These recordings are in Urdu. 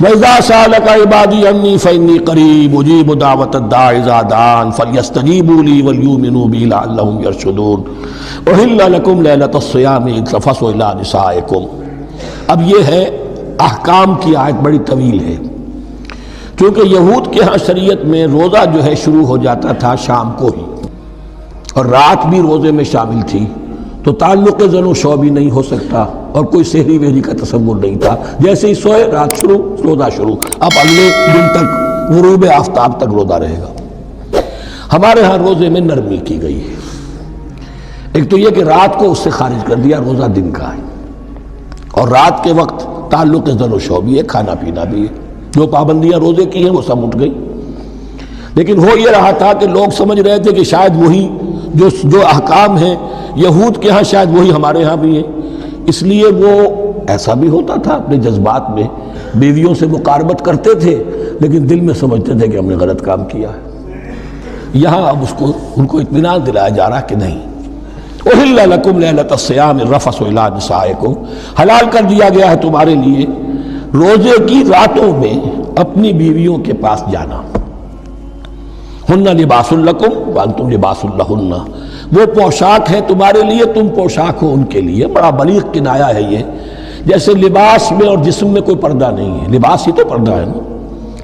وَإِذَا سَأَلَكَ عِبَادِي عَنِّي فَإِنِّي قَرِيبٌ أُجِيبُ دَعْوَةَ الدَّاعِ إِذَا دَعَانِ فَلْيَسْتَجِيبُوا لِي وَلْيُؤْمِنُوا بِي لَعَلَّهُمْ يَرْشُدُونَ أُحِلَّ لَكُمْ لَيْلَةَ الصِّيَامِ الرَّفَثُ إِلَىٰ نِسَائِكُمْ۔ اب یہ ہے احکام کی آیت، بڑی طویل ہے، کیونکہ یہود کے ہاں شریعت میں روزہ جو ہے شروع ہو جاتا تھا شام کو ہی، اور رات بھی روزے میں شامل تھی، تو تعلق زن و شو بھی نہیں ہو سکتا، اور کوئی سحری وحری کا تصور نہیں تھا، جیسے ہی سوئے رات شروع، روزہ شروع، اب اگلے دن تک غروب آفتاب تک روزہ رہے گا۔ ہمارے ہاں روزے میں نرمی کی گئی ہے، ایک تو یہ کہ رات کو اس سے خارج کر دیا، روزہ دن کا ہے، اور رات کے وقت تعلق زن و شو بھی ہے، کھانا پینا بھی ہے، جو پابندیاں روزے کی ہیں وہ سب اٹھ گئی۔ لیکن ہو یہ رہا تھا کہ لوگ سمجھ رہے تھے کہ شاید وہی جو احکام ہیں یہود کے ہاں شاید وہی ہمارے ہاں بھی ہیں، اس لیے وہ ایسا بھی ہوتا تھا اپنے جذبات میں بیویوں سے مقاربت کرتے تھے، لیکن دل میں سمجھتے تھے کہ ہم نے غلط کام کیا ہے۔ یہاں اب ان کو اطمینان دلایا جا رہا کہ نہیں، احل لکم لیلۃ الصیام الرفث الی نسائکم، حلال کر دیا گیا ہے تمہارے لیے روزے کی راتوں میں اپنی بیویوں کے پاس جانا۔ ہن لباس لکم وانتم لباس لہن، وہ پوشاک ہے تمہارے لیے، تم پوشاک ہو ان کے لیے۔ بڑا بلیغ کنایا ہے یہ، جیسے لباس میں اور جسم میں کوئی پردہ نہیں ہے، لباس ہی تو پردہ ہے نا،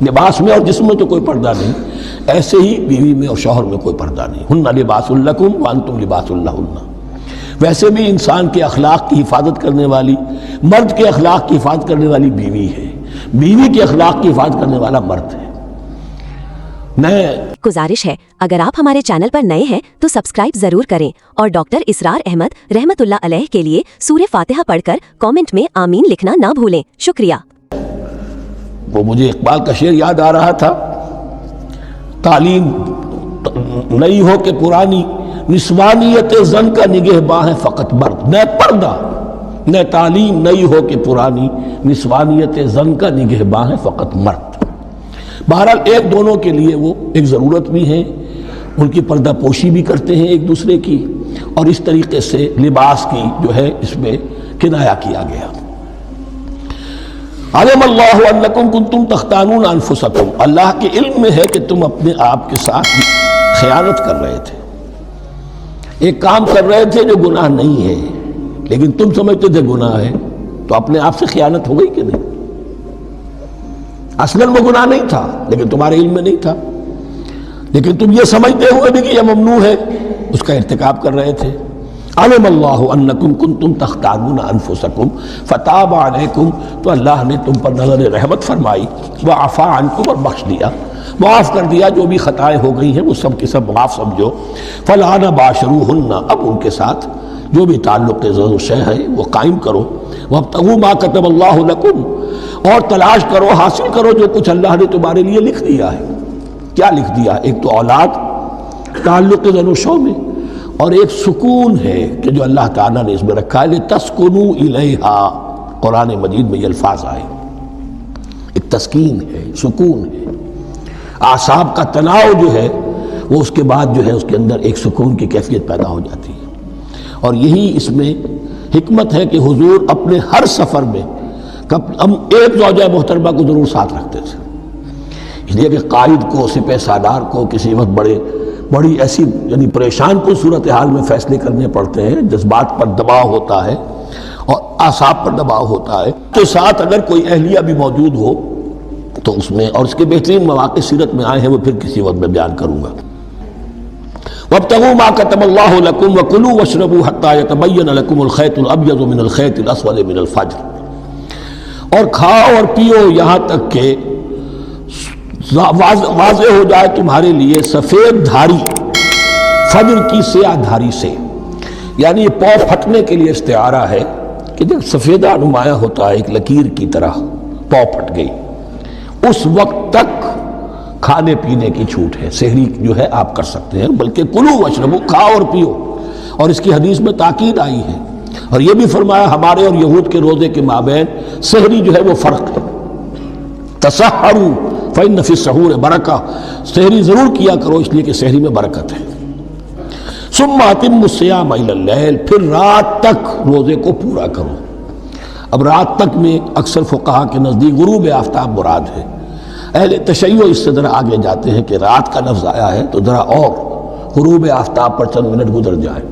لباس میں اور جسم میں تو کوئی پردہ نہیں، ایسے ہی بیوی میں اور شوہر میں کوئی پردہ نہیں۔ ہن لباس لکم وانتم لباس لہن۔ ویسے بھی انسان کے اخلاق کی حفاظت کرنے والی، مرد کے اخلاق کی حفاظت کرنے والی بیوی ہے، بیوی کے اخلاق کی حفاظت کرنے والا مرد ہے۔ گزارش ہے اگر آپ ہمارے چینل پر نئے ہیں تو سبسکرائب ضرور کریں، اور ڈاکٹر اسرار احمد رحمت اللہ علیہ کے لیے سورہ فاتحہ پڑھ کر کامنٹ میں آمین لکھنا نہ بھولیں۔ شکریہ۔ وہ مجھے اقبال کا شعر یاد آ رہا تھا، تعلیم نئی ہو کہ پرانی، نسوانیت زن کا نگہباں ہے فقط مرد، نہ پردہ نہ تعلیم نئی ہو کہ پرانی، نسوانیت زن کا نگہباں ہے فقط مرد۔ بہرحال ایک دونوں کے لیے وہ ایک ضرورت بھی ہے، ان کی پردہ پوشی بھی کرتے ہیں ایک دوسرے کی، اور اس طریقے سے لباس کی جو ہے اس میں کنایا کیا گیا۔ علم اللہ انکم کنتم تختانون انفسکم، اللہ کے علم میں ہے کہ تم اپنے آپ کے ساتھ خیانت کر رہے تھے، ایک کام کر رہے تھے جو گناہ نہیں ہے، لیکن تم سمجھتے تھے گناہ ہے، تو اپنے آپ سے خیانت ہو گئی کہ نہیں؟ اصلاً وہ گناہ نہیں تھا لیکن تمہارے علم میں نہیں تھا، لیکن تم یہ سمجھتے ہوئے بھی کہ یہ ممنوع ہے، اس کا ارتکاب کر رہے تھے۔ علم اللہ انکم کنتم تختانون انفسکم فتاب علیکم، تو اللہ نے تم پر نظر رحمت فرمائی، وعفا عنکم، اور بخش دیا، معاف کر دیا، جو بھی خطائیں ہو گئی ہیں وہ سب کے سب معاف سمجھو۔ فالآن باشروہن، اب ان کے ساتھ جو بھی تعلق زن و شے ہے وہ قائم کرو، وابتغوا ما کتب اللہ لکم، اور تلاش کرو، حاصل کرو جو کچھ اللہ نے تمہارے لیے لکھ دیا ہے۔ کیا لکھ دیا؟ ایک تو اولاد، تعلق زن و شو میں، اور ایک سکون ہے کہ جو اللہ تعالیٰ نے اس میں رکھا ہے، لِتَسْكُنُوا إِلَيْهَا، قرآن مجید میں یہ الفاظ آئے، ایک تسکین ہے، سکون ہے، اعصاب کا تناؤ جو ہے وہ اس کے بعد جو ہے اس کے اندر ایک سکون کی کیفیت پیدا ہو جاتی ہے۔ اور یہی اس میں حکمت ہے کہ حضور اپنے ہر سفر میں ہم ایک زوجہ محترمہ کو ضرور ساتھ رکھتے تھے، اس لیے کہ قائد کو، سپہ سالار کو کسی وقت بڑی ایسی یعنی پریشان کن صورتحال میں فیصلے کرنے پڑتے ہیں، جذبات پر دباؤ ہوتا ہے اور اعصاب پر دباؤ ہوتا ہے، تو ساتھ اگر کوئی اہلیہ بھی موجود ہو تو اس میں، اور اس کے بہترین مواقع سیرت میں آئے ہیں، وہ پھر کسی وقت میں بیان کروں گا۔ وَابْتَغُوا مَا كَتَبَ اللَّهُ لَكُمْ وَكُلُوا وَاشْرَبُوا حَتَّى يَتَبَيَّنَ لَكُمُ الْخَيْطُ الْأَبْيَضُ مِنَ الْخَيْطِ الْأَسْوَدِ مِنَ الْفَجْرِ، اور کھاؤ اور پیو یہاں تک کہ واضح ہو جائے تمہارے لیے سفید دھاری فجر کی سیاہ دھاری سے، یعنی یہ پاؤں پھٹنے کے لیے استعارہ ہے کہ جب سفیدہ نمایاں ہوتا ہے ایک لکیر کی طرح، پاؤں پھٹ گئی، اس وقت تک کھانے پینے کی چھوٹ ہے، سحری جو ہے آپ کر سکتے ہیں، بلکہ کلو واشربو، کھاؤ اور پیو، اور اس کی حدیث میں تاکید آئی ہے، اور یہ بھی فرمایا ہمارے اور یہود کے روزے کے مابین سحری جو ہے وہ فرق ہے۔ تسحروا فإن فی السحور برکہ، سحری ضرور کیا کرو اس لیے کہ سحری میں برکت ہے۔ ثم اتموا الصیام الی اللیل، پھر رات تک روزے کو پورا کرو۔ اب رات تک میں اکثر فقہا کے نزدیک غروب آفتاب مراد ہے. اہل تشیع اس سے ذرا آگے جاتے ہیں کہ رات کا لفظ آیا ہے تو ذرا اور غروب آفتاب پر چند منٹ گزر جائے،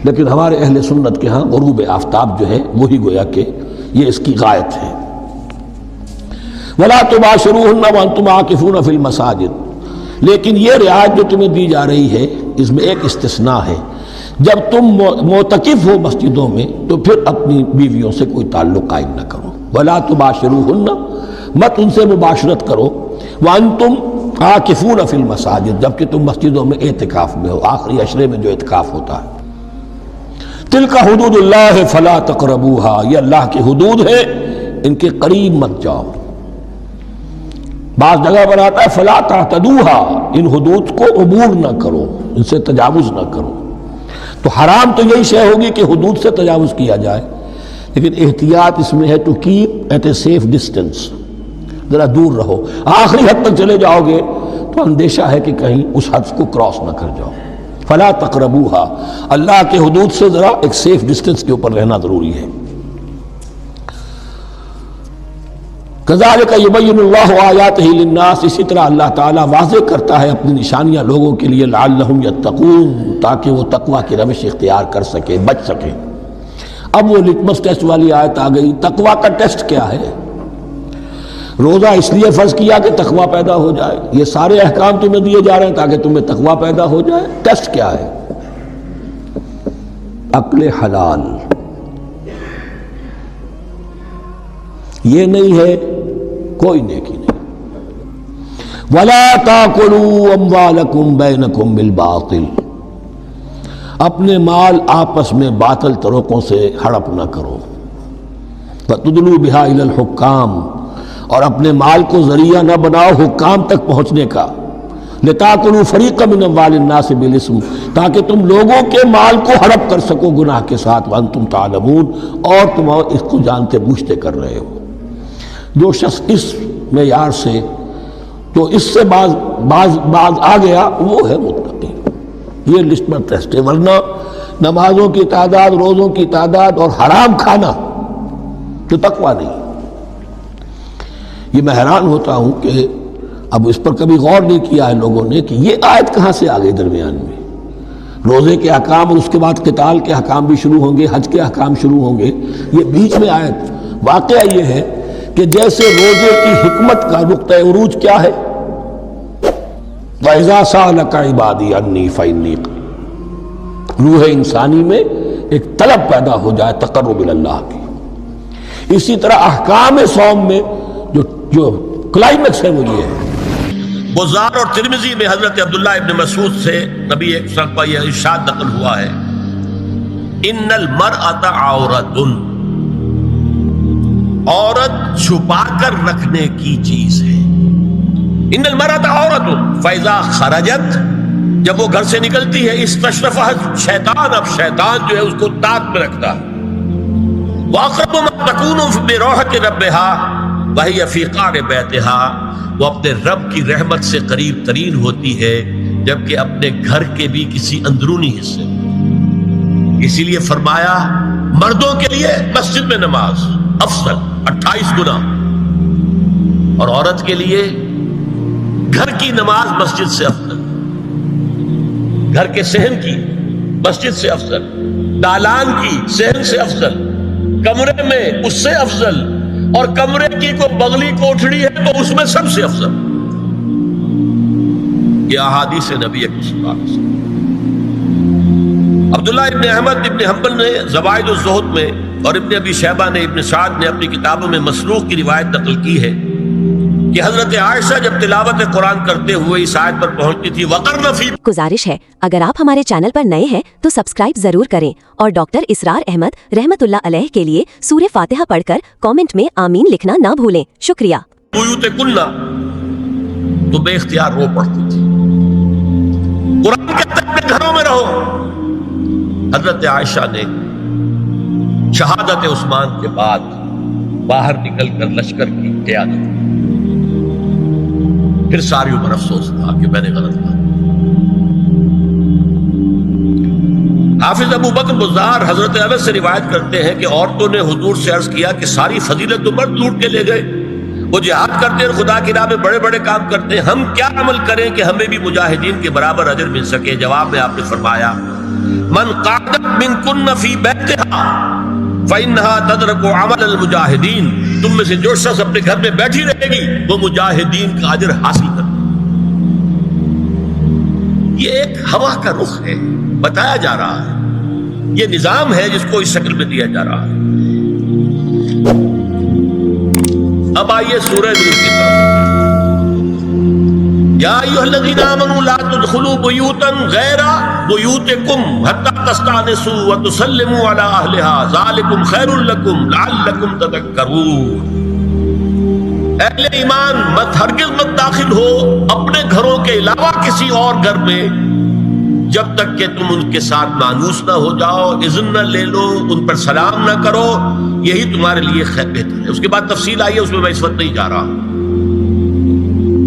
لیکن ہمارے اہل سنت کے ہاں غروب آفتاب جو ہے وہی گویا کہ یہ اس کی غایت ہے. وَلَا تُبَاشِرُوهُنَّ وَأَنْتُمْ عَاكِفُونَ فِي الْمَسَاجِدِ، لیکن یہ رعایت جو تمہیں دی جا رہی ہے اس میں ایک استثناء ہے، جب تم معتکف ہو مسجدوں میں تو پھر اپنی بیویوں سے کوئی تعلق قائم نہ کرو. وَلَا تُبَاشِرُوهُنَّ، مت ان سے مباشرت کرو. وَأَنْتُمْ عَاكِفُونَ فِي الْمَسَاجِدِ، جبکہ تم مسجدوں میں اعتکاف میں ہو، آخری عشرے میں جو اعتکاف ہوتا ہے. تِلْكَ حُدُودُ اللَّهِ فَلَا تَقْرَبُوهَا، یہ اللہ کی حدود ہے، ان کے قریب مت جاؤ. بعض جگہ پر آتا ہے فلا تعتدوها، ان حدود کو عبور نہ کرو، ان سے تجاوز نہ کرو. تو حرام تو یہی شے ہوگی کہ حدود سے تجاوز کیا جائے، لیکن احتیاط اس میں ہے to keep at a safe distance, ذرا دور رہو. آخری حد تک چلے جاؤ گے تو اندیشہ ہے کہ کہیں اس حد کو کراس نہ کر جاؤ. فلا تقربوها، اللہ کے حدود سے ذرا ایک سیف ڈسٹینس کے اوپر رہنا ضروری ہے. کذالک یبین اللہ آیاتہ للناس، اسی طرح اللہ تعالیٰ واضح کرتا ہے اپنی نشانیاں لوگوں کے لیے، لعلہم یتقون، تاکہ وہ تقوی کی روش اختیار کر سکے، بچ سکے. اب وہ لٹمس ٹیسٹ والی آیت آ گئی. تقوی کا ٹیسٹ کیا ہے؟ روزہ اس لیے فرض کیا کہ تقوی پیدا ہو جائے، یہ سارے احکام تمہیں دیے جا رہے ہیں تاکہ تمہیں تقوی پیدا ہو جائے. ٹیسٹ کیا ہے؟ عقل حلال. یہ نہیں ہے کوئی نیکی نہیں. وَلَا تَأْكُلُوا أَمْوَالَكُمْ بَيْنَكُمْ بِالْبَاطِلِ، اپنے مال آپس میں باطل طریقوں سے ہڑپ نہ کرو. فَتُدْلُوا بِهَا إِلَى الْحُكَّامِ، اور اپنے مال کو ذریعہ نہ بناؤ حکام تک پہنچنے کا. لِتَأْكُلُوا فَرِيقًا مِنْ أَمْوَالِ النَّاسِ بِالْإِثْمِ، تاکہ تم لوگوں کے مال کو ہڑپ کر سکو گناہ کے ساتھ. وَأَنْتُمْ تَعْلَمُونَ، اور تم اس کو جانتے بوجھتے کر رہے ہو. جو شخص اس معیار سے تو اس سے باز آ گیا وہ ہے متقی. یہ لسٹ پر ٹیسٹ ہے. ورنہ نمازوں کی تعداد، روزوں کی تعداد اور حرام کھانا تو تقویٰ نہیں. یہ میں حیران ہوتا ہوں کہ اب اس پر کبھی غور نہیں کیا ہے لوگوں نے کہ یہ آیت کہاں سے آ گئی درمیان میں. روزے کے احکام اور اس کے بعد قتال کے احکام بھی شروع ہوں گے، حج کے احکام شروع ہوں گے، یہ بیچ میں آیت. واقعہ یہ ہے کہ جیسے روزے کی حکمت کا نقطہ عروج کیا ہے، وَإِذَا سَأَلَكَ عِبَادِي عَنِّي فَإِنِّي قَرِيبٌ، روح انسانی میں ایک طلب پیدا ہو جائے تقرب اللہ کی. اسی طرح احکام صوم میں جو کلائمیکس ہے وہ یہ ہے. بزار اور ترمذی میں حضرت عبداللہ ابن مسعود سے نبی ایک وسلم کا یہ ارشاد نقل ہوا ہے، ان المرأۃ عورۃ، عورت چھپا کر رکھنے کی چیز ہے. ان المرأۃ عورۃ فاذا خرجت، جب وہ گھر سے نکلتی ہے، استشرفها شیطان، اب شیطان جو ہے اس کو تاک میں رکھتا ہے. واقرب ما تکون بروحۃ ربها وهي في قعر بیتها، وہ اپنے رب کی رحمت سے قریب ترین ہوتی ہے جبکہ اپنے گھر کے بھی کسی اندرونی حصے. اسی لیے فرمایا مردوں کے لیے مسجد میں نماز افضل 28 گنا، اور عورت کے لیے گھر کی نماز مسجد سے افضل، گھر کے صحن کی مسجد سے افضل، دالان کی صحن سے افضل، کمرے میں اس سے افضل، اور کمرے کی کوئی بغلی کوٹھڑی ہے تو اس میں سب سے افضل. یہ احادیث نبی صلی اللہ علیہ وسلم. عبداللہ ابن احمد ابن حنبل نے زوائد الزہد میں اور ابن ابی شیبہ نے، ابن سعد نے اپنی کتابوں میں مسروق کی روایت نقل کی ہے کہ حضرت عائشہ جب تلاوت قرآن کرتے ہوئے اس آیت پر پہنچتی تھی، وقرن فی. گزارش ہے اگر آپ ہمارے چینل پر نئے ہیں تو سبسکرائب ضرور کریں اور ڈاکٹر اسرار احمد رحمت اللہ علیہ کے لیے سورہ فاتحہ پڑھ کر کامنٹ میں آمین لکھنا نہ بھولیں. شکریہ. بیوت کنہ، تو بے اختیار رو پڑتی تھی. قرآن کہتا ہے اپنے گھروں میں رہو. حضرت عائشہ نے شہادت عثمان کے بعد باہر نکل کر لشکر کی قیادت کی. پھر ساری عمر افسوس تھا کہ میں نے غلط کہا. حافظ ابو بکر بزار حضرت انس سے روایت کرتے ہیں کہ عورتوں نے حضور سے عرض کیا کہ ساری فضیلت تو مرد لوٹ کے لے گئے، وہ جہاد کرتے ہیں، خدا کی راہ میں بڑے بڑے کام کرتے ہیں، ہم کیا عمل کریں کہ ہمیں بھی مجاہدین کے برابر اجر مل سکے؟ جواب میں آپ نے فرمایا من قعدت منکن فی بیتہا فإنہا تدرک عمل المجاہدین، تم میں سے جو شخص اپنے گھر میں بیٹھی رہے گی وہ مجاہدین کا اجر حاصل کرے۔ یہ ایک ہوا کا رخ ہے، بتایا جا رہا ہے، یہ نظام ہے جس کو اس شکل میں دیا جا رہا ہے۔ اب آئیے سورہ نور کی طرف۔ یا ایھا الذین آمنوا لا تدخلوا بیوتا غیر بیوتکم حتی تستأنسوا وتسلموا علی اہلہا ذالکم خیر لکم لعلکم تذکرون۔ اہل ایمان مت ہرگز مت داخل ہو اپنے گھروں کے علاوہ کسی اور گھر میں جب تک کہ تم ان کے ساتھ مانوس نہ ہو جاؤ، اذن نہ لے لو، ان پر سلام نہ کرو، یہی تمہارے لیے خیر بہتر ہے۔ اس کے بعد تفصیل آئی ہے، اس میں میں اس وقت نہیں جا رہا۔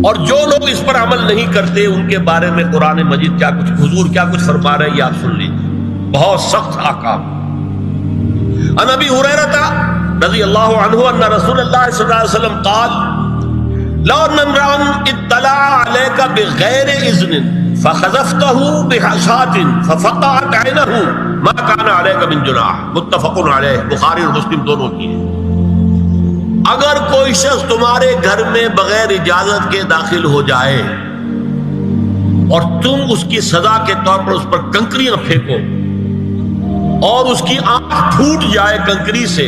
اور جو لوگ اس پر عمل نہیں کرتے ان کے بارے میں قرآن مجید کیا کچھ حضور کیا کچھ فرما رہے ہیں یہ آپ سن لیجیے، بہت سخت احکام۔ عن ابی ہریرہ رضی اللہ عنہ ان رسول اللہ صلی اللہ علیہ وسلم قال لو ان امرأ اطلع عليك بغیر اذن فخذفته بحشاة ففقعت عینه ما كان عليك من جناح، متفق علیہ، بخاری اور مسلم دونوں کی ہے۔ اگر کوئی شخص تمہارے گھر میں بغیر اجازت کے داخل ہو جائے اور تم اس کی سزا کے طور پر اس پر کنکریاں پھینکو اور اس کی آنکھ پھوٹ جائے کنکری سے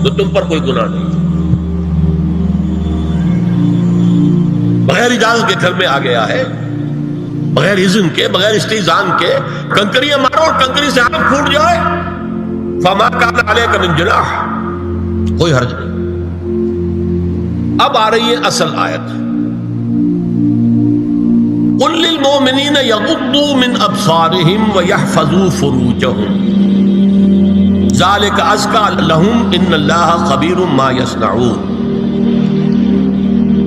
تو تم پر کوئی گناہ نہیں۔ بغیر اجازت کے گھر میں آ گیا ہے، بغیر اذن کے، بغیر استئذان کے کنکریاں مارو اور کنکری سے آنکھ پھوٹ جائے، فما کان علیک من جناح، کوئی حرج نہیں۔ اب آ رہی ہے اصل آیت، قل للمؤمنین یغضوا من ابصارهم ویحفظوا فروجهم ذلک ازکی لهم ان اللہ خبیر ما یصنعون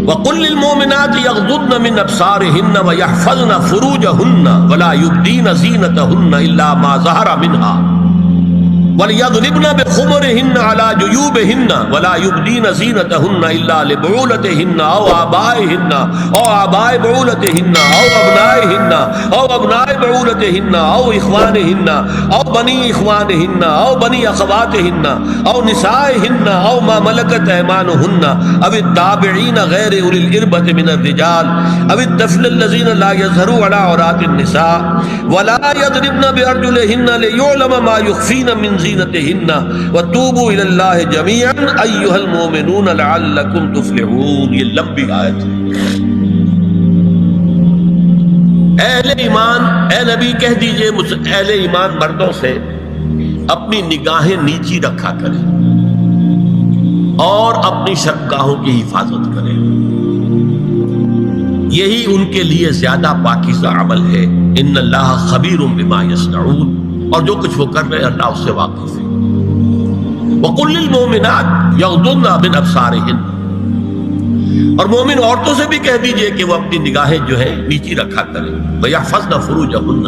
وقل للمؤمنات یغضضن من ابصارهن ویحفظن فروجهن ولا یبدین زینتهن الا ما ظہر منها وَلْيَضْرِبْنَ بِخُمُرِهِنَّ عَلَى جُيُوبِهِنَّ وَلَا يُبْدِينَ زِينَتَهُنَّ إِلَّا لِبُعُولَتِهِنَّ أَوْ آبَائِهِنَّ أَوْ آبَاءِ بُعُولَتِهِنَّ أَوْ أَبْنَائِهِنَّ أَوْ أَبْنَاءِ بُعُولَتِهِنَّ أَوْ إِخْوَانِهِنَّ أَوْ بَنِي إِخْوَانِهِنَّ أَوْ بَنِي أَخَوَاتِهِنَّ أَوْ نِسَائِهِنَّ أَوْ مَا مَلَكَتْ أَيْمَانُهُنَّ أَوِ التَّابِعِينَ غَيْرِ أُولِي الْإِرْبَةِ مِنَ الرِّجَالِ أَوِ الطَّفْلِ الَّذِينَ لَا يَظْهَرُوا عَلَى عَوْرَاتِ النِّسَاءِ وَلَا يَضْرِبْنَ بِأَرْجُلِهِنَّ لِيُعْلَمَ مَا يُخْفِينَ مِنْ زِينَتِهِنَّ وَتُوبُوا إِلَى اللَّهِ جَمِيعًا أَيُّهَا الْمُؤْمِنُونَ لَعَلَّكُمْ تُفْلِحُونَ۔ یہ لمبی آیت ہے۔ اہل ایمان، اے نبی کہہ دیجئے اہل ایمان مردوں سے اپنی نگاہیں نیچی رکھا کریں اور اپنی شرمگاہوں کی حفاظت کریں، یہی ان کے لیے زیادہ پاکیزہ عمل ہے۔ ان اللہ خبیر بما یصنعون، اور جو کچھ وہ کر رہے ہیں اللہ اس سے واقف ہے۔ وَقُلْ لِلْمُؤْمِنَاتِ يَغْضُضْنَ مِنْ أَبْصَارِهِنَّ، اور مومن عورتوں سے بھی کہہ دیجئے کہ وہ اپنی نگاہیں جو ہے نیچی رکھا کریں، وَيَحْفَظْنَ فُرُوجَهُنَّ،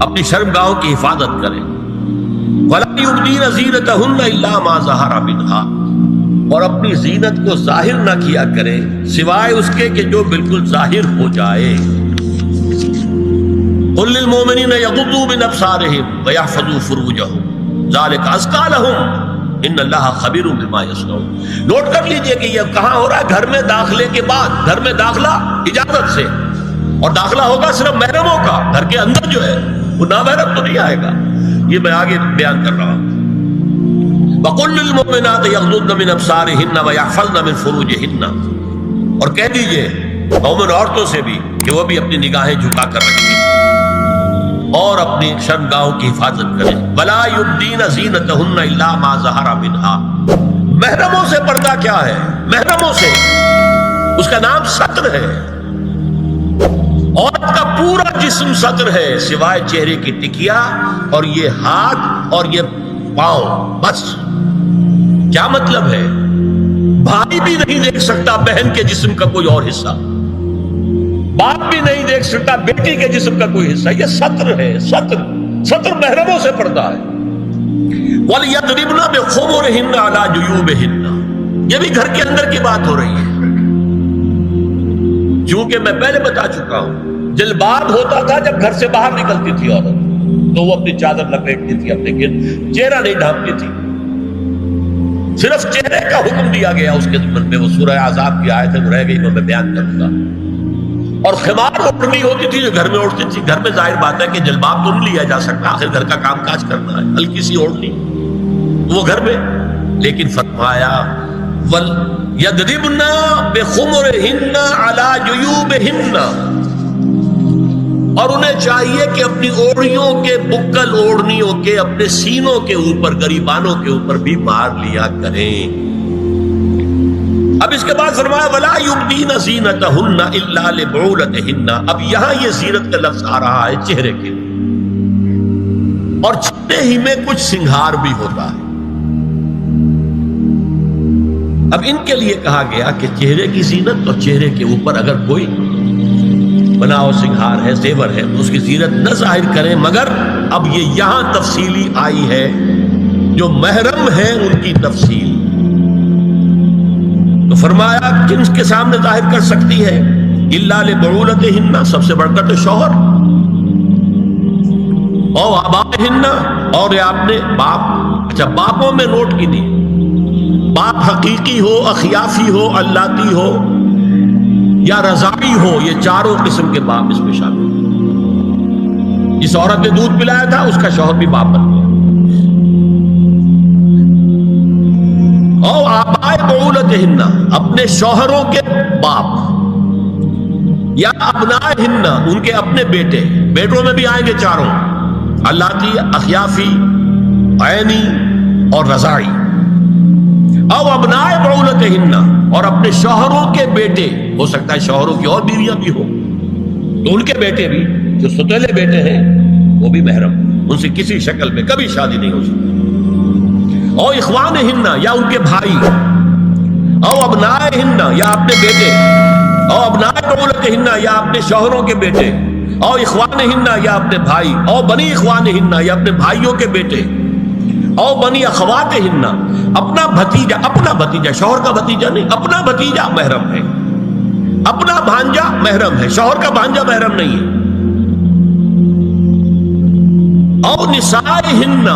اپنی شرمگاہوں کی حفاظت کریں، وَلَا يُبْدِينَ زِينَتَهُنَّ إِلَّا مَا ظَهَرَ مِنْهَا، اور اپنی زینت کو ظاہر نہ کیا کریں سوائے اس کے کہ جو بالکل ظاہر ہو جائے۔ قل للمؤمنین یغضوا من ابصارهم ویحفظوا فروجهم ذلک ازکی لهم ان اللہ خبیر بما یصنعون۔ نوٹ کر لیجئے کہ یہ کہاں ہو رہا ہے؟ گھر میں داخلے کے بعد، گھر میں داخلہ اجازت سے، اور داخلہ ہوگا صرف محرموں کا، گھر کے اندر جو ہے وہ نامحرم تو نہیں آئے گا۔ یہ میں آگے بیان کر رہا ہوں۔ وَقُلْ لِلْمُؤْمِنَاتِ يَغْضُضْنَ مِنْ أَبْصَارِهِنَّ وَيَحْفَظْنَ مِنْ فُرُوجِهِنَّ، اور کہہ دیجئے مومن عورتوں سے بھی کہ وہ بھی اپنی نگاہیں جھکا کر رکھیں اور اپنی شرمگاہوں کی حفاظت کریں۔ وَلَا يُبْدِينَ زِينَتَهُنَّ إِلَّا مَا ظَهَرَ مِنْهَا، محرموں سے پردہ کیا ہے؟ محرموں سے اس کا نام ستر ہے۔ عورت کا پورا جسم ستر ہے سوائے چہرے کی ٹکیا اور یہ ہاتھ اور یہ پاؤں، بس۔ کیا مطلب ہے؟ بھائی بھی نہیں دیکھ سکتا بہن کے جسم کا کوئی اور حصہ، باپ بھی نہیں دیکھ سکتا بیٹی کے جسم کا کوئی حصہ، یہ ستر ہے، ستر۔ سطر محرموں سے پردہ ہے. وَلْيَضْرِبْنَ بِخُمُرِهِنَّ عَلَى جُيُوبِهِنَّ، یہ بھی گھر کے اندر کی بات ہو رہی ہے. چونکہ میں پہلے بتا چکا ہوں جلباب ہوتا تھا جب گھر سے باہر نکلتی تھی عورت تو وہ اپنی چادر لپیٹتی تھی اپنے گرد، چہرہ نہیں ڈھانپتی تھی. صرف چہرے کا حکم دیا گیا اس کے ضمن میں. وہ سورہ عذاب کی آیت ہے وہ رہ گئی، وہ میں بیان کروں گا. اور خمار اوڑھنی ہوتی تھی جو گھر میں اوڑھتی تھی. گھر میں ظاہر بات ہے کہ جلباب تو نہیں لیا جا سکتا، آخر گھر کا کام کاج کرنا ہے. ہلکی سی اوڑھنی وہ گھر میں، لیکن فرمایا وَلْيَضْرِبْنَ بِخُمُرِهِنَّ عَلَى جُيُوبِهِنَّ، اور انہیں چاہیے کہ اپنی اوڑھیوں کے بکل اوڑھنیوں کے اپنے سینوں کے اوپر گریبانوں کے اوپر بھی مار لیا کریں. اب اس کے بعد فرمایا وَلَا يُبْدِينَ زِينَتَهُنَّ إِلَّا لِبُعُولَتِهِنَّ. اب یہاں یہ زینت کا لفظ آ رہا ہے چہرے کے، اور چہرے ہی میں کچھ سنگھار بھی ہوتا ہے. اب ان کے لیے کہا گیا کہ چہرے کی زینت، اور چہرے کے اوپر اگر کوئی بناؤ سنگھار ہے، زیور ہے، تو اس کی زینت نہ ظاہر کریں. مگر اب یہ یہاں تفصیلی آئی ہے، جو محرم ہے ان کی تفصیل. تو فرمایا کن کے سامنے ظاہر کر سکتی ہے؟ الا لبعولتہن، سب سے بڑھ کر تو شوہر، او آبائہن، اور آپ نے باپ. اچھا باپوں میں نوٹ کی نہیں، باپ حقیقی ہو، اخیافی ہو، اللاتی ہو یا رضاعی ہو، یہ چاروں قسم کے باپ اس میں شامل ہیں. جس عورت نے دودھ پلایا تھا اس کا شوہر بھی باپ بن گیا. او آبائے بعولتہن، اپنے شوہروں کے باپ، یا ابنائہن، ان کے اپنے بیٹے. بیٹوں میں بھی آئیں گے چاروں، اللاتی، اخیافی، عینی اور رضاعی. او ابنائے بعولتہن، اور اپنے شوہروں کے بیٹے. ہو سکتا ہے شوہروں کی اور بیویاں بھی ہوں تو ان کے بیٹے بھی، جو ستیلے بیٹے ہیں وہ بھی محرم، ان سے کسی شکل میں کبھی شادی نہیں ہو سکتی. او اخوانہن، یا ان کے بھائی. او ابنائہن، یا اپنے بیٹے. او ابنائے بعولتہن، یا اپنے شوہروں کے بیٹے. او اخوانہن، یا اپنے بھائی. او بنی اخوانہن، یا اپنے بھائیوں کے بیٹے. او بنی اخواتہن، اپنا بھتیجا. اپنا بھتیجا، شوہر کا بھتیجا نہیں، اپنا بھتیجا محرم ہے. اپنا بھانجا محرم ہے، شوہر کا بھانجا محرم نہیں ہے. او نسائہن،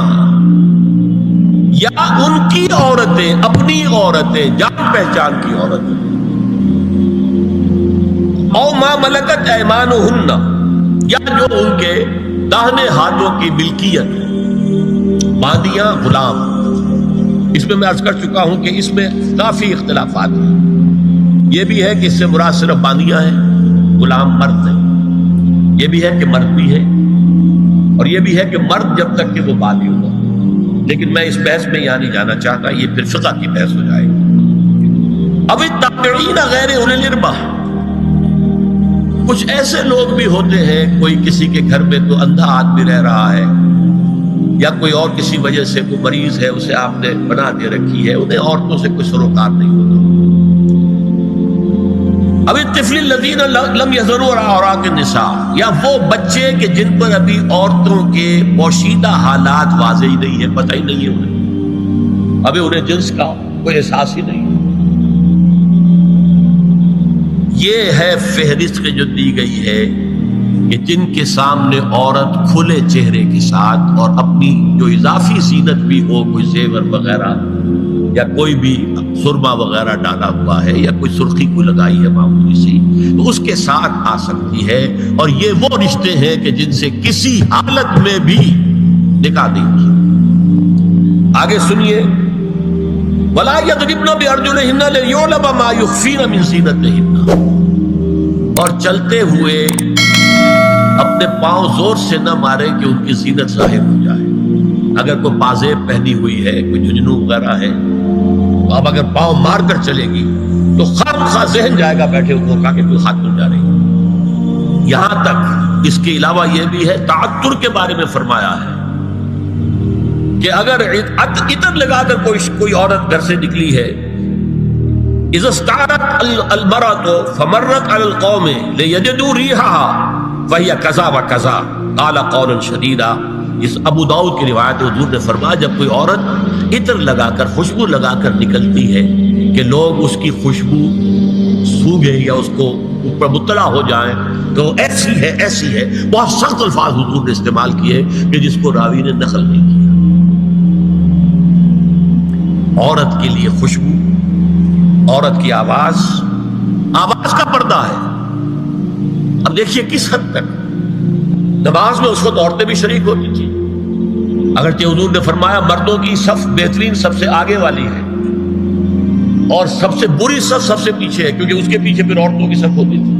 یا ان کی عورتیں، اپنی عورتیں، جان پہچان کی عورتیں. او ما ملکت ایمانہن، یا جو ان کے داہنے ہاتھوں کی ملکیت، باندیاں، غلام. اس میں عرض کر چکا ہوں کہ اس میں کافی اختلافات ہیں. یہ بھی ہے کہ اس سے مراد صرف باندیاں ہیں، غلام مرد ہیں. یہ بھی ہے کہ مرد بھی ہے، اور یہ بھی ہے کہ مرد جب تک کہ وہ بالغ ہو. لیکن میں اس بحث میں یہاں نہیں جانا چاہتا، یہ پھر فقہ کی بحث ہو جائے گی. اب التابعین غیر اولی الارباح، کچھ ایسے لوگ بھی ہوتے ہیں، کوئی کسی کے گھر میں تو اندھا آدمی رہ رہا ہے، یا کوئی اور کسی وجہ سے کوئی مریض ہے، اسے آپ نے بنا دے رکھی ہے، انہیں عورتوں سے کوئی سروکار نہیں ہوتا. اب الطفل الذین لم یظہروا علی عورات النساء، یا وہ بچے کہ جن پر ابھی عورتوں کے پوشیدہ حالات واضح ہی نہیں ہے، پتہ ہی نہیں ہے انہیں، ابھی انہیں جنس کا کوئی احساس ہی نہیں. یہ ہے فہرست جو دی گئی ہے کہ جن کے سامنے عورت کھلے چہرے کے ساتھ اور اپنی جو اضافی زینت بھی ہو، کوئی زیور وغیرہ یا کوئی بھی سرما وغیرہ ڈالا ہوا ہے یا کوئی سرخی کو لگائی ہے معمولی سی، تو اس کے ساتھ آ سکتی ہے. اور یہ وہ رشتے ہیں کہ جن سے کسی حالت میں بھی نکاح نہیں ہو سکتا. آگے سنیے وَلَا يَضْرِبْنَ بِأَرْجُلِهِنَّ لِيُعْلَمَ مَا يُخْفِينَ مِنْ زِينَتِهِنَّ، اور چلتے ہوئے اپنے پاؤں زور سے نہ مارے کہ ان کی زینت ظاہر ہو جائے. اگر کوئی پازیب پہنی ہوئی ہے، کوئی جھنجھنو وغیرہ ہے، تو اب اگر پاؤں مار کر چلے گی تو خواہ ذہن جائے گا بیٹھے ہوئے کا کہ کوئی ہاتھ دھل جا رہی ہے. یہاں تک اس کے علاوہ یہ بھی ہے، تعطر کے بارے میں فرمایا ہے کہ اگر عطر لگا کر کوئی عورت گھر سے نکلی ہے، اذا استعارت المرأة فمرت على القوم ليجدوا ريحها فهي كذا وكذا قال قولا شديدا اس ابو داؤد کی روایت ہے، حضور نے فرمایا جب کوئی عورت عطر لگا کر خوشبو لگا کر نکلتی ہے کہ لوگ اس کی خوشبو سوگے یا اس کو اوپر مطلع ہو جائیں تو ایسی ہے بہت سخت الفاظ حضور نے استعمال کیے کہ جس کو راوی نے نقل نہیں کیا۔ عورت کے لیے خوشبو، عورت کی آواز کا پردہ ہے۔ اب دیکھیے کس حد تک نماز میں اس وقت عورتیں بھی شریک ہوتی تھی، اگرچہ حضور نے فرمایا مردوں کی صف بہترین سب سے آگے والی ہے اور سب سے بری صف سب سے پیچھے ہے، کیونکہ اس کے پیچھے پھر عورتوں کی صف ہوتی تھی،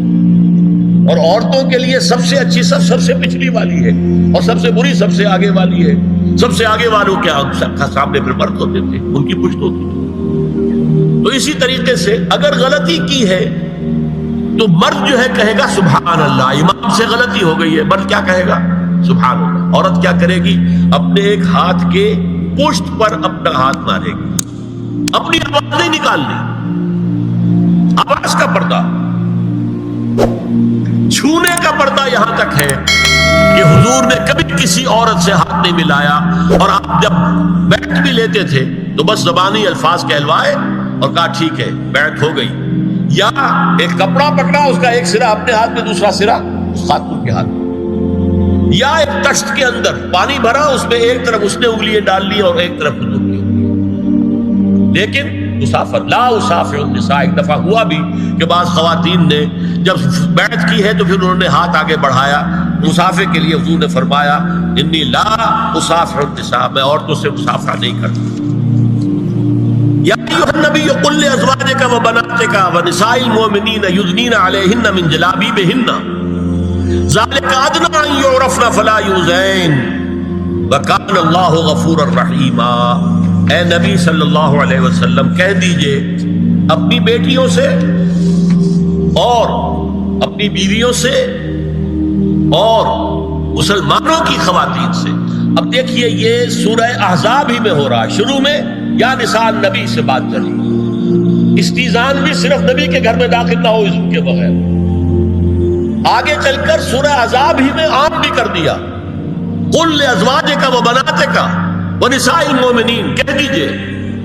اور عورتوں کے لیے سب سے اچھی صف سب سے پچھلی والی ہے اور سب سے بری سب سے آگے والی ہے۔ سب سے آگے والوں کے سامنے پھر مرد ہوتے تھے، ان کی پشت ہوتی تھی۔ تو اسی طریقے سے اگر غلطی کی ہے تو مرد جو ہے کہے گا سبحان اللہ، امام سے غلطی ہو گئی ہے، مرد کیا کہے گا سبحان اللہ۔ عورت کیا کرے گی؟ اپنے ایک ہاتھ کے پشت پر اپنا ہاتھ مارے گی، اپنی آواز نہیں نکالنی، آواز کا پردہ، چھونے کا پردہ یہاں تک ہے کہ حضور نے کبھی کسی عورت سے ہاتھ نہیں ملایا، اور آپ جب بیعت بھی لیتے تھے تو بس زبانی الفاظ کہلوائے اور کہا ٹھیک ہے بیعت ہو گئی، یا ایک کپڑا پکڑا، اس کا ایک سرا اپنے ہاتھ میں دوسرا سرا اس خاتون کے ہاتھ میں، یا ایک تشت کے اندر پانی بھرا، اس میں ایک طرف اس نے انگلیاں ڈال لی اور ایک طرف حضور کی۔ لیکن مسافر لا اسافر النساء، ایک دفعہ ہوا بھی کہ بعض خواتین نے جب بیعت کی ہے تو پھر انہوں نے ہاتھ آگے بڑھایا مسافر کے لیے، حضور نے فرمایا انی لا اسافر النساء، میں عورتوں سے مسافرہ نہیں کرتا۔ یا ایھا النبی قل لازواجک وبناتک ونساء المؤمنین یدنین علیہن من جلابیبہن ذلک ادنی ان یعرفن فلا یؤذین وکان اللہ غفورا رحیما۔ اے نبی صلی اللہ علیہ وسلم کہہ دیجئے اپنی بیٹیوں سے اور اپنی بیویوں سے اور مسلمانوں کی خواتین سے۔ اب دیکھیے یہ سورہ احزاب ہی میں ہو رہا ہے، شروع میں یا نساء نبی سے بات چلی، استیزان بھی صرف نبی کے گھر میں داخل نہ ہو اذن کے بغیر، آگے چل کر سورہ احزاب ہی میں عام بھی کر دیا، قل لازواجک وبناتک ونساء المؤمنین، کہہ دیجئے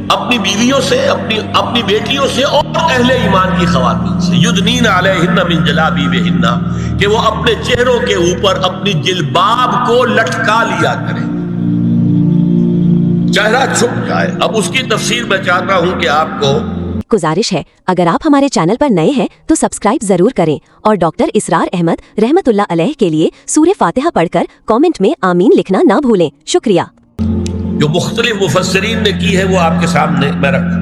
اپنی بیویوں سے اپنی بیٹیوں سے اور اہل ایمان کی خواتین سے، یدنین علیہن من جلابیبہن، کہ وہ اپنے چہروں کے اوپر اپنی جلباب کو لٹکا لیا کریں، چہرہ چھپ جائے۔ اب اس کی تفسیر میں چاہتا ہوں کہ آپ کو گزارش ہے اگر آپ ہمارے چینل پر نئے ہیں تو سبسکرائب ضرور کریں اور ڈاکٹر اسرار احمد رحمت اللہ علیہ کے لیے سورہ فاتحہ پڑھ کر کامنٹ میں آمین لکھنا نہ بھولیں۔ شکریہ۔ جو مختلف مفسرین نے کی ہے وہ آپ کے سامنے میں رکھا۔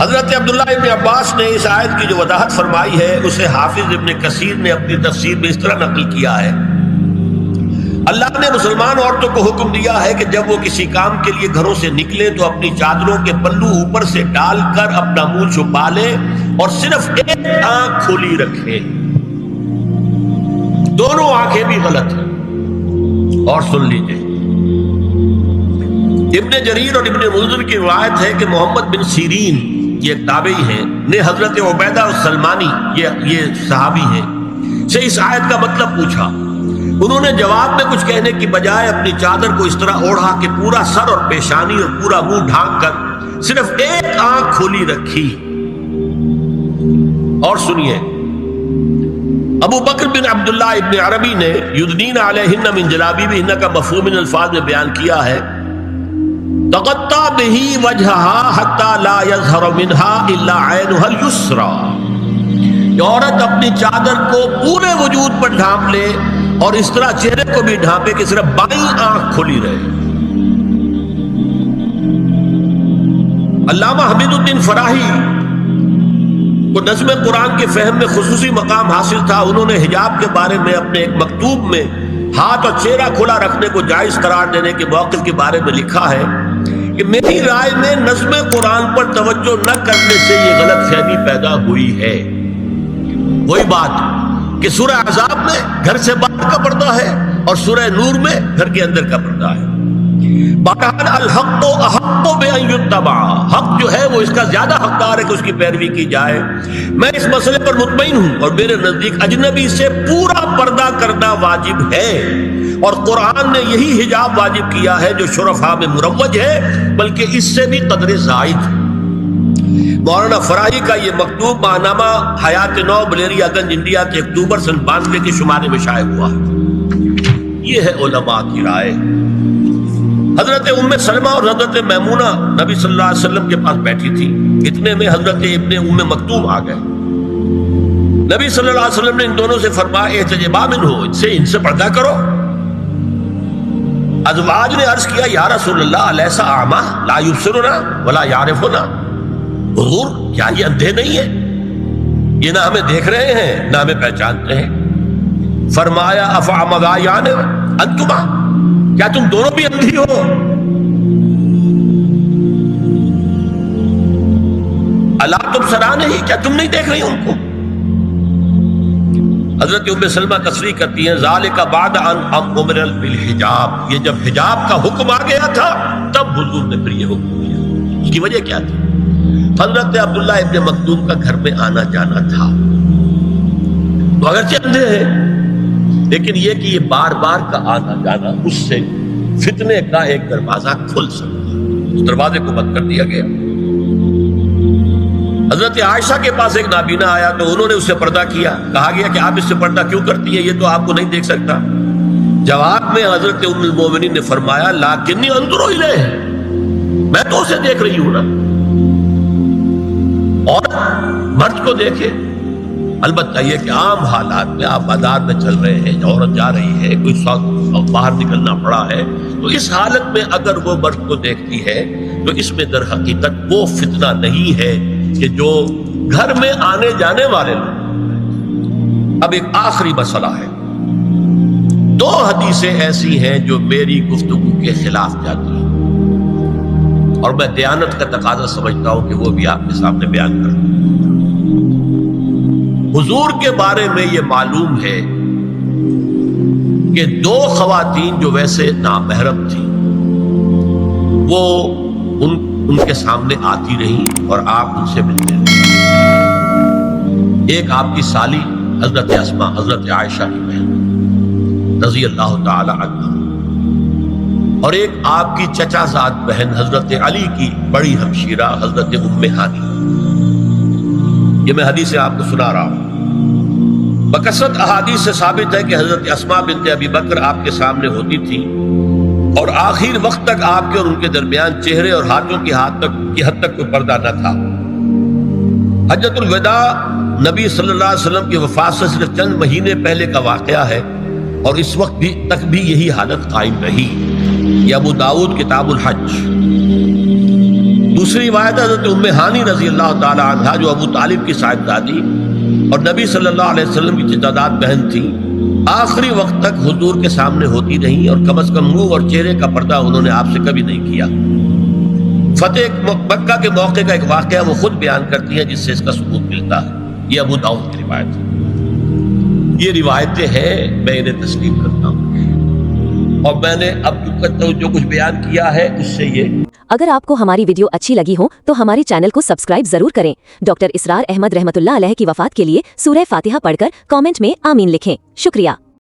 حضرت عبداللہ ابن عباس نے اس آیت کی جو وضاحت فرمائی ہے اسے حافظ ابن کثیر نے اپنی تفسیر میں اس طرح نقل کیا ہے، اللہ نے مسلمان عورتوں کو حکم دیا ہے کہ جب وہ کسی کام کے لیے گھروں سے نکلے تو اپنی چادروں کے پلو اوپر سے ڈال کر اپنا منہ چھپا لے اور صرف ایک آنکھ کھلی رکھے، دونوں آنکھیں بھی غلط ہیں۔ اور سن لیجیے ابن جریر اور ابن منذر کی روایت ہے کہ محمد بن سیرین یہ ایک تابعی ہیں نے حضرت عبیدہ السلمانی یہ صحابی ہیں سے اس آیت کا مطلب پوچھا، انہوں نے جواب میں کچھ کہنے کی بجائے اپنی چادر کو اس طرح اوڑھا کہ پورا سر اور پیشانی اور پورا منہ ڈھانک کر صرف ایک آنکھ کھلی رکھی۔ اور سنیے ابو بکر بن عبداللہ ابن عربی نے یدنین علیہن من جلابیبہن کا مفہوم ان الفاظ میں بیان کیا ہے، تغطى به وجهها حتى لا يظهر منها الا عينها اليسرى، کہ عورت اپنی چادر کو پورے وجود پر ڈھانپ لے اور اس طرح چہرے کو بھی ڈھانپے کہ صرف بائیں آنکھ کھلی رہے۔ علامہ حمید الدین فراہی کو نظم قرآن کے فہم میں خصوصی مقام حاصل تھا، انہوں نے حجاب کے بارے میں اپنے ایک مکتوب میں ہاتھ اور چہرہ کھلا رکھنے کو جائز قرار دینے کے موقف کے بارے میں لکھا ہے کہ میری رائے میں نظم قرآن پر توجہ نہ کرنے سے یہ غلط فہمی پیدا ہوئی ہے۔ وہی بات کہ سورہ احزاب میں گھر سے باہر کا پردہ ہے اور سورہ نور میں گھر کے اندر کا پردہ ہے۔ بہرحال الحق احق بان یتبع، حق جو ہے وہ اس کا زیادہ حقدار ہے کہ اس کی پیروی کی جائے۔ میں اس مسئلے پر مطمئن ہوں اور میرے نزدیک اجنبی سے پورا پردہ کرنا واجب ہے، اور قرآن نے یہی حجاب واجب کیا ہے جو شرفاء میں مروج ہے، بلکہ اس سے بھی قدر زائد۔ مولانا فراہی کا یہ مکتوب ماہنامہ حیات نو بلیریا گنج انڈیا کے اکتوبر سن 92 کے شمارے میں شائع ہوا ہے۔ یہ ہے علماء کی رائے۔ حضرت ام سلمہ اور حضرت میمونہ نبی صلی اللہ علیہ وسلم کے پاس بیٹھی تھی، اتنے میں حضرت ابن ام مکتوم آ گئے۔ نبی صلی اللہ علیہ وسلم نے ان دونوں سے فرمایا احتجبا منہ، ان سے پردہ کرو۔ ازواج نے عرض کیا یا رسول اللہ الیس اعمی لا یبصرنا ولا یعرفنا، حضور کیا یہ اندھے نہیں ہیں؟ یہ نہ ہمیں دیکھ رہے ہیں نہ ہمیں پہچانتے ہیں۔ فرمایا افعمذایان انتما، کیا تم دونوں بھی اندھی ہو؟ اللہ تم سرانے ہی، کیا تم نہیں دیکھ رہی ان کو؟ حضرت ام سلمہ تصریح کرتی ہیں ذالک بعد ان امر بالحجاب، یہ جب حجاب کا حکم آ گیا تھا تب حضور نے پھر یہ حکم دیا۔ اس کی وجہ کیا تھی؟ حضرت عبداللہ ابن مکتوم کا گھر میں آنا جانا تھا، تو اگرچہ اندھے ہیں لیکن یہ کہ یہ بار بار کا آنا جانا اس سے فتنے کا ایک دروازہ کھل سکتا ہے، اس دروازے کو بند کر دیا گیا۔ حضرت عائشہ کے پاس ایک نابینا آیا تو انہوں نے اس سے پردہ کیا، کہا گیا کہ آپ اس سے پردہ کیوں کرتی ہیں، یہ تو آپ کو نہیں دیکھ سکتا۔ جواب میں حضرت ام المومنین نے فرمایا لیکنی انظر الیہ، میں تو اسے دیکھ رہی ہوں نا، اور مرد کو دیکھے۔ البتہ یہ کہ عام حالات میں آپ بازار میں چل رہے ہیں، عورت جا رہی ہے، کوئی باہر نکلنا پڑا ہے، تو اس حالت میں اگر وہ مرد کو دیکھتی ہے تو اس میں در حقیقت وہ فتنہ نہیں ہے کہ جو گھر میں آنے جانے والے لوگ۔ اب ایک آخری مسئلہ ہے، دو حدیثیں ایسی ہیں جو میری گفتگو کے خلاف جاتی ہیں اور میں دیانت کا تقاضا سمجھتا ہوں کہ وہ بھی آپ کے سامنے بیان کروں۔ حضور کے بارے میں یہ معلوم ہے کہ دو خواتین جو ویسے نامحرم تھیں وہ ان کے سامنے آتی رہیں اور آپ ان سے ملتے رہے۔ ایک آپ کی سالی حضرت اسماء، حضرت عائشہ کی بہن رضی اللہ تعالی عنہ، اور ایک آپ کی چچا زاد بہن حضرت علی کی بڑی ہمشیرہ حضرت ام ہانی۔ یہ میں حدیث آپ کو سنا رہا ہوں۔ بکثرت احادیث سے ثابت ہے کہ حضرت اسماء بنت ابی بکر آپ کے سامنے ہوتی تھی اور آخر وقت تک آپ کے اور ان کے درمیان چہرے اور ہاتھوں کی حد تک کوئی پردہ نہ تھا۔ حجۃ الوداع نبی صلی اللہ علیہ وسلم کی وفات سے صرف چند مہینے پہلے کا واقعہ ہے اور اس وقت تک بھی یہی حالت قائم رہی۔ یہ ابو داؤد کتاب الحج۔ دوسری روایت حضرت ام ہانی رضی اللہ تعالی عنہا جو ابو طالب کی صاحبزادی اور نبی صلی اللہ علیہ وسلم کی چچاداد بہن تھی، آخری وقت تک حضور کے سامنے ہوتی رہیں اور کم از کم منہ اور چہرے کا پردہ انہوں نے آپ سے کبھی نہیں کیا۔ فتح مکہ کے موقع کا ایک واقعہ وہ خود بیان کرتی ہیں جس سے اس کا ثبوت ملتا ہے۔ یہ ابو داؤد کی روایت ہے۔ یہ روایتیں ہیں، میں انہیں تسلیم کرتا ہوں اور میں نے اب جو کچھ بیان کیا ہے اس سے یہ۔ اگر آپ کو ہماری ویڈیو اچھی لگی ہو تو ہمارے چینل کو سبسکرائب ضرور کریں۔ ڈاکٹر اسرار احمد رحمت اللہ علیہ کی وفات کے لیے سورہ فاتحہ پڑھ کر کامنٹ میں آمین لکھیں۔ شکریہ۔